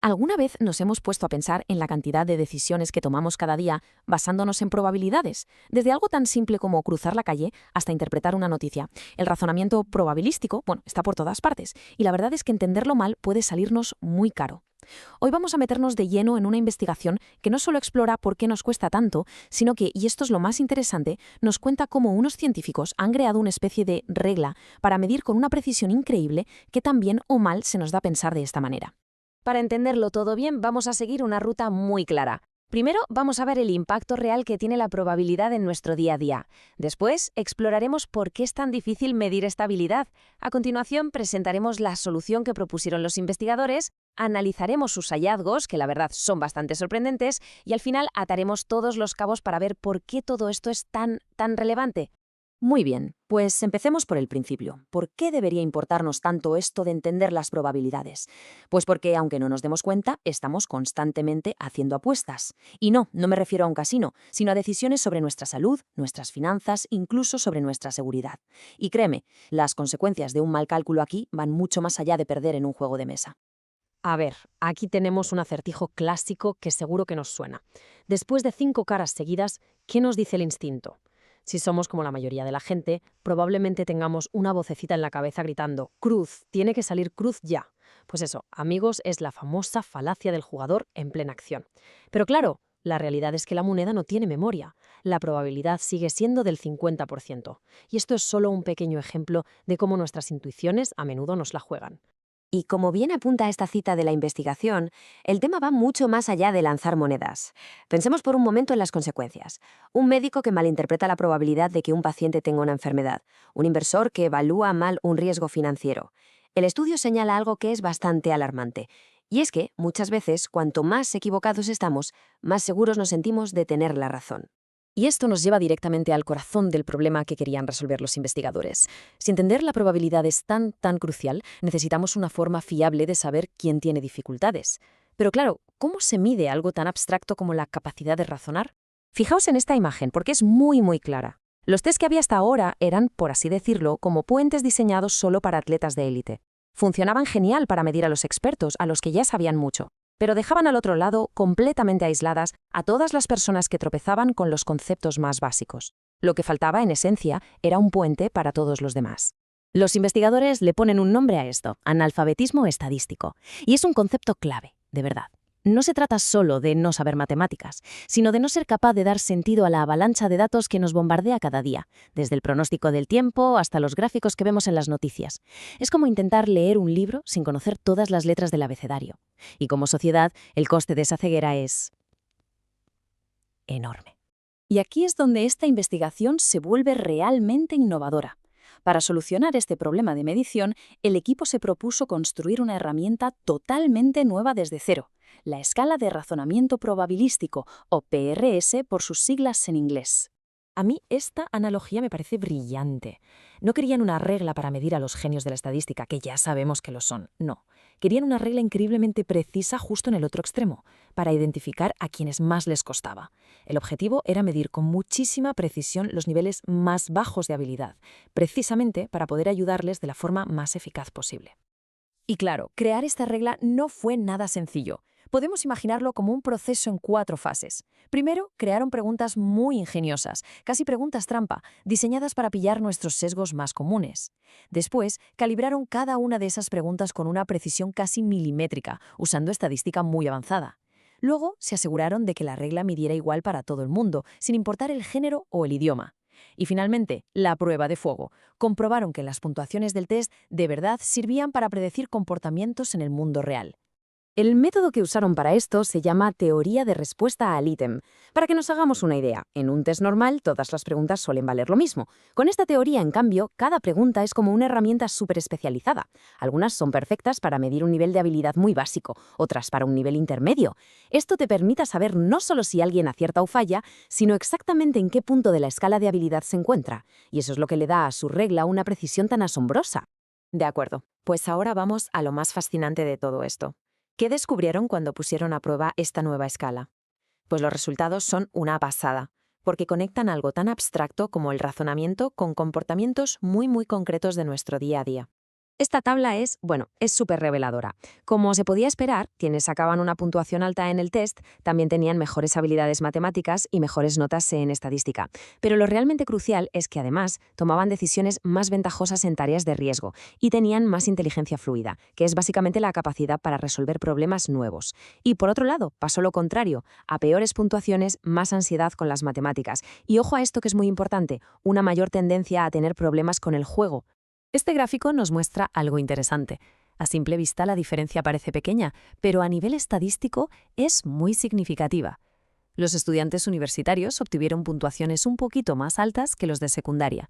¿Alguna vez nos hemos puesto a pensar en la cantidad de decisiones que tomamos cada día basándonos en probabilidades? Desde algo tan simple como cruzar la calle hasta interpretar una noticia. El razonamiento probabilístico, bueno, está por todas partes, y la verdad es que entenderlo mal puede salirnos muy caro. Hoy vamos a meternos de lleno en una investigación que no solo explora por qué nos cuesta tanto, sino que, y esto es lo más interesante, nos cuenta cómo unos científicos han creado una especie de regla para medir con una precisión increíble qué tan bien o mal se nos da pensar de esta manera. Para entenderlo todo bien, vamos a seguir una ruta muy clara. Primero, vamos a ver el impacto real que tiene la probabilidad en nuestro día a día. Después, exploraremos por qué es tan difícil medir esta habilidad. A continuación, presentaremos la solución que propusieron los investigadores, analizaremos sus hallazgos, que la verdad son bastante sorprendentes, y al final ataremos todos los cabos para ver por qué todo esto es tan relevante. Muy bien, pues empecemos por el principio. ¿Por qué debería importarnos tanto esto de entender las probabilidades? Pues porque, aunque no nos demos cuenta, estamos constantemente haciendo apuestas. Y no me refiero a un casino, sino a decisiones sobre nuestra salud, nuestras finanzas, incluso sobre nuestra seguridad. Y créeme, las consecuencias de un mal cálculo aquí van mucho más allá de perder en un juego de mesa. A ver, aquí tenemos un acertijo clásico que seguro que nos suena. Después de 5 caras seguidas, ¿qué nos dice el instinto? Si somos como la mayoría de la gente, probablemente tengamos una vocecita en la cabeza gritando «Cruz, tiene que salir cruz ya». Pues eso, amigos, es la famosa falacia del jugador en plena acción. Pero claro, la realidad es que la moneda no tiene memoria. La probabilidad sigue siendo del 50%. Y esto es solo un pequeño ejemplo de cómo nuestras intuiciones a menudo nos la juegan. Y como bien apunta esta cita de la investigación, el tema va mucho más allá de lanzar monedas. Pensemos por un momento en las consecuencias. Un médico que malinterpreta la probabilidad de que un paciente tenga una enfermedad. Un inversor que evalúa mal un riesgo financiero. El estudio señala algo que es bastante alarmante. Y es que, muchas veces, cuanto más equivocados estamos, más seguros nos sentimos de tener la razón. Y esto nos lleva directamente al corazón del problema que querían resolver los investigadores. Si entender la probabilidad es tan crucial, necesitamos una forma fiable de saber quién tiene dificultades. Pero claro, ¿cómo se mide algo tan abstracto como la capacidad de razonar? Fijaos en esta imagen porque es muy clara. Los test que había hasta ahora eran, por así decirlo, como puentes diseñados solo para atletas de élite. Funcionaban genial para medir a los expertos, a los que ya sabían mucho, pero dejaban al otro lado, completamente aisladas, a todas las personas que tropezaban con los conceptos más básicos. Lo que faltaba, en esencia, era un puente para todos los demás. Los investigadores le ponen un nombre a esto, analfabetismo estadístico, y es un concepto clave, de verdad. No se trata solo de no saber matemáticas, sino de no ser capaz de dar sentido a la avalancha de datos que nos bombardea cada día, desde el pronóstico del tiempo hasta los gráficos que vemos en las noticias. Es como intentar leer un libro sin conocer todas las letras del abecedario. Y como sociedad, el coste de esa ceguera es enorme. Y aquí es donde esta investigación se vuelve realmente innovadora. Para solucionar este problema de medición, el equipo se propuso construir una herramienta totalmente nueva desde cero, la escala de razonamiento probabilístico, o PRS por sus siglas en inglés. A mí esta analogía me parece brillante. No querían una regla para medir a los genios de la estadística, que ya sabemos que lo son, no. Querían una regla increíblemente precisa justo en el otro extremo, para identificar a quienes más les costaba. El objetivo era medir con muchísima precisión los niveles más bajos de habilidad, precisamente para poder ayudarles de la forma más eficaz posible. Y claro, crear esta regla no fue nada sencillo. Podemos imaginarlo como un proceso en 4 fases. Primero, crearon preguntas muy ingeniosas, casi preguntas trampa, diseñadas para pillar nuestros sesgos más comunes. Después, calibraron cada una de esas preguntas con una precisión casi milimétrica, usando estadística muy avanzada. Luego, se aseguraron de que la regla midiera igual para todo el mundo, sin importar el género o el idioma. Y finalmente, la prueba de fuego. Comprobaron que las puntuaciones del test de verdad servían para predecir comportamientos en el mundo real. El método que usaron para esto se llama teoría de respuesta al ítem. Para que nos hagamos una idea, en un test normal todas las preguntas suelen valer lo mismo. Con esta teoría, en cambio, cada pregunta es como una herramienta súper especializada. Algunas son perfectas para medir un nivel de habilidad muy básico, otras para un nivel intermedio. Esto te permite saber no solo si alguien acierta o falla, sino exactamente en qué punto de la escala de habilidad se encuentra. Y eso es lo que le da a su regla una precisión tan asombrosa. De acuerdo, pues ahora vamos a lo más fascinante de todo esto. ¿Qué descubrieron cuando pusieron a prueba esta nueva escala? Pues los resultados son una pasada, porque conectan algo tan abstracto como el razonamiento con comportamientos muy concretos de nuestro día a día. Esta tabla es súper reveladora. Como se podía esperar, quienes sacaban una puntuación alta en el test también tenían mejores habilidades matemáticas y mejores notas en estadística. Pero lo realmente crucial es que además tomaban decisiones más ventajosas en tareas de riesgo y tenían más inteligencia fluida, que es básicamente la capacidad para resolver problemas nuevos. Y por otro lado, pasó lo contrario, a peores puntuaciones, más ansiedad con las matemáticas. Y ojo a esto que es muy importante, una mayor tendencia a tener problemas con el juego. Este gráfico nos muestra algo interesante. A simple vista la diferencia parece pequeña, pero a nivel estadístico es muy significativa. Los estudiantes universitarios obtuvieron puntuaciones un poquito más altas que los de secundaria.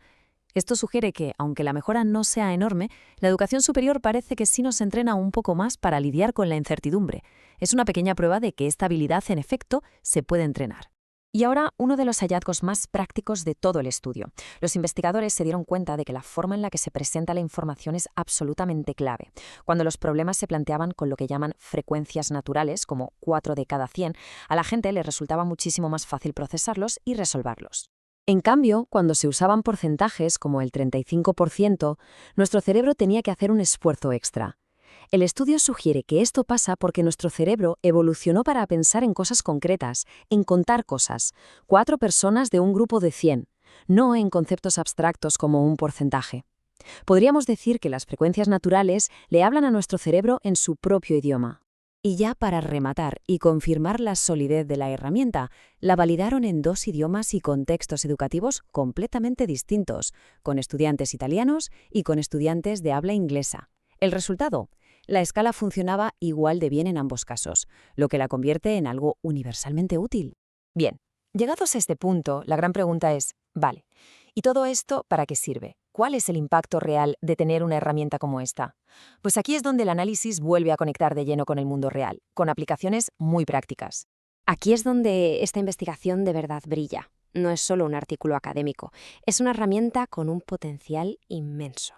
Esto sugiere que, aunque la mejora no sea enorme, la educación superior parece que sí nos entrena un poco más para lidiar con la incertidumbre. Es una pequeña prueba de que esta habilidad, en efecto, se puede entrenar. Y ahora, uno de los hallazgos más prácticos de todo el estudio. Los investigadores se dieron cuenta de que la forma en la que se presenta la información es absolutamente clave. Cuando los problemas se planteaban con lo que llaman frecuencias naturales, como 4 de cada 100, a la gente le resultaba muchísimo más fácil procesarlos y resolverlos. En cambio, cuando se usaban porcentajes como el 35%, nuestro cerebro tenía que hacer un esfuerzo extra. El estudio sugiere que esto pasa porque nuestro cerebro evolucionó para pensar en cosas concretas, en contar cosas, 4 personas de un grupo de 100, no en conceptos abstractos como un porcentaje. Podríamos decir que las frecuencias naturales le hablan a nuestro cerebro en su propio idioma. Y ya para rematar y confirmar la solidez de la herramienta, la validaron en 2 idiomas y contextos educativos completamente distintos, con estudiantes italianos y con estudiantes de habla inglesa. El resultado: la escala funcionaba igual de bien en ambos casos, lo que la convierte en algo universalmente útil. Bien, llegados a este punto, la gran pregunta es, vale, ¿y todo esto para qué sirve? ¿Cuál es el impacto real de tener una herramienta como esta? Pues aquí es donde el análisis vuelve a conectar de lleno con el mundo real, con aplicaciones muy prácticas. Aquí es donde esta investigación de verdad brilla. No es solo un artículo académico, es una herramienta con un potencial inmenso.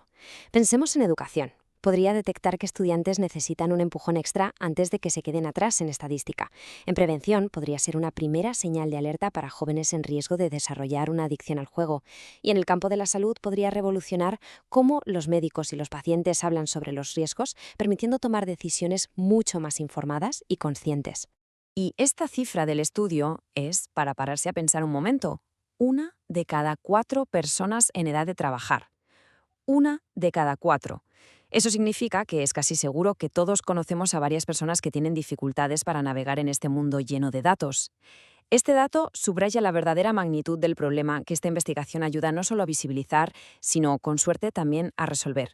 Pensemos en educación. Podría detectar que estudiantes necesitan un empujón extra antes de que se queden atrás en estadística. En prevención, podría ser una primera señal de alerta para jóvenes en riesgo de desarrollar una adicción al juego. Y en el campo de la salud podría revolucionar cómo los médicos y los pacientes hablan sobre los riesgos, permitiendo tomar decisiones mucho más informadas y conscientes. Y esta cifra del estudio es, para pararse a pensar un momento, 1 de cada 4 personas en edad de trabajar. 1 de cada 4. Eso significa que es casi seguro que todos conocemos a varias personas que tienen dificultades para navegar en este mundo lleno de datos. Este dato subraya la verdadera magnitud del problema que esta investigación ayuda no solo a visibilizar, sino, con suerte, también a resolver.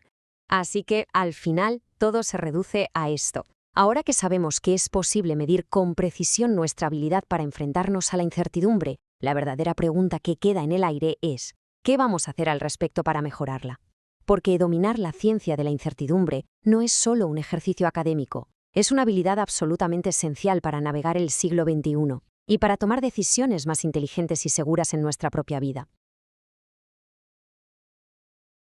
Así que, al final, todo se reduce a esto. Ahora que sabemos que es posible medir con precisión nuestra habilidad para enfrentarnos a la incertidumbre, la verdadera pregunta que queda en el aire es, ¿qué vamos a hacer al respecto para mejorarla? Porque dominar la ciencia de la incertidumbre no es solo un ejercicio académico, es una habilidad absolutamente esencial para navegar el siglo XXI y para tomar decisiones más inteligentes y seguras en nuestra propia vida.